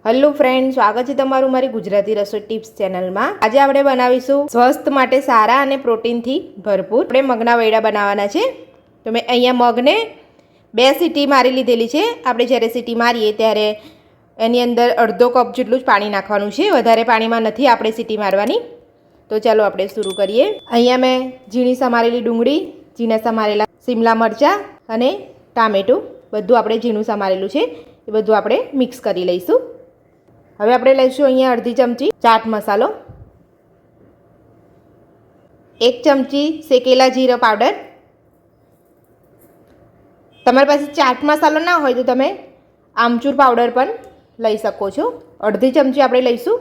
Hello friend, સ્વાગત છે તમારું મારી ગુજરાતી રસોઈ ટિપ્સ ચેનલમાં। આજે આપણે બનાવીશું સ્વાસ્થ્ય માટે સારા અને પ્રોટીનથી ભરપૂર આપણે મગના વૈડા બનાવવાના છે। તો મેં અહીંયા મગને 2 સીટી મારી લીધેલી છે। આપણે જ્યારે સીટી મારીએ ત્યારે એની અંદર અડધો કપ જેટલું જ પાણી નાખવાનું છે, વધારે પાણીમાં નથી આપણે સીટી મારવાની। તો ચાલો આપણે શરૂ કરીએ। અહીંયા મેં ઝીણી સમારેલી ડુંગળી, ઝીણા સમારેલા શિમલા મરચાં અને ટામેટું બધું આપણે ઝીણું સમારેલું છે, એ બધું આપણે મિક્સ કરી લઈશું। હવે આપણે લઈશું અહીંયા અડધી ચમચી ચાટ મસાલો, 1 ચમચી શેકેલા જીરા પાવડર। તમારી પાસે ચાટ મસાલો ના હોય તો તમે આમચૂર પાવડર પણ લઈ શકો છો। અડધી ચમચી આપણે લઈશું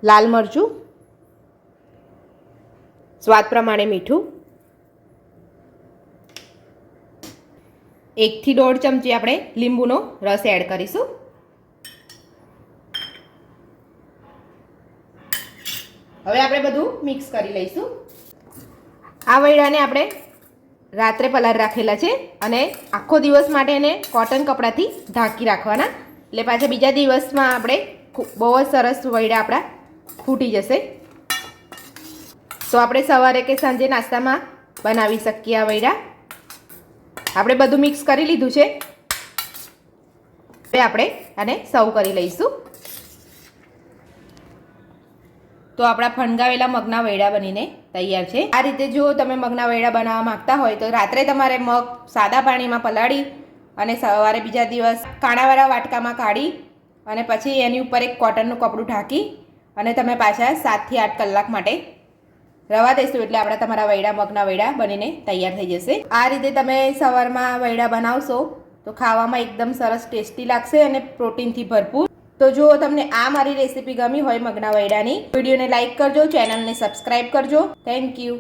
લાલ મરચું, સ્વાદ પ્રમાણે મીઠું, 1 થી 1.5 ચમચી આપણે લીંબુનો રસ એડ કરીશું। હવે આપણે બધું મિક્સ કરી લઈશું। આ વૈડાને આપણે રાત્રે પલાર રાખેલા છે અને આખો દિવસ માટે એને કોટન કપડાથી ઢાંકી રાખવાના, એટલે પાછા બીજા દિવસમાં આપણે બહુ જ સરસ વૈડા આપણા ફૂટી જશે। તો આપણે સવારે કે સાંજે નાસ્તામાં બનાવી શકીએ આ વૈડા। આપણે બધું મિક્સ કરી લીધું છે, હવે આપણે આને સર્વ કરી લઈશું। તો આપણા ફણગાવેલા મગના વૈડા બનીને તૈયાર છે। આ રીતે જો તમે મગના વૈડા બનાવવા માંગતા હોય તો રાત્રે તમારે મગ સાદા પાણીમાં પલાળી અને સવારે બીજા દિવસ કાણાવાળા વાટકામાં કાઢી અને પછી એની ઉપર એક કોટનનું કપડું ઢાંકી અને તમે પાછા 7 થી 8 કલાક માટે રવા દેશો, એટલે આપણા તમારા વૈડા મગના વૈડા બનીને તૈયાર થઈ જશે। આ રીતે તમે સવારમાં વૈડા બનાવશો તો ખાવામાં એકદમ સરસ ટેસ્ટી લાગશે અને પ્રોટીનથી ભરપૂર। તો જો તમને આ મારી રેસીપી ગમી હોય મગના વૈડાની, વિડીયોને લાઇક કરજો, ચેનલને સબસ્ક્રાઈબ કરજો। Thank you.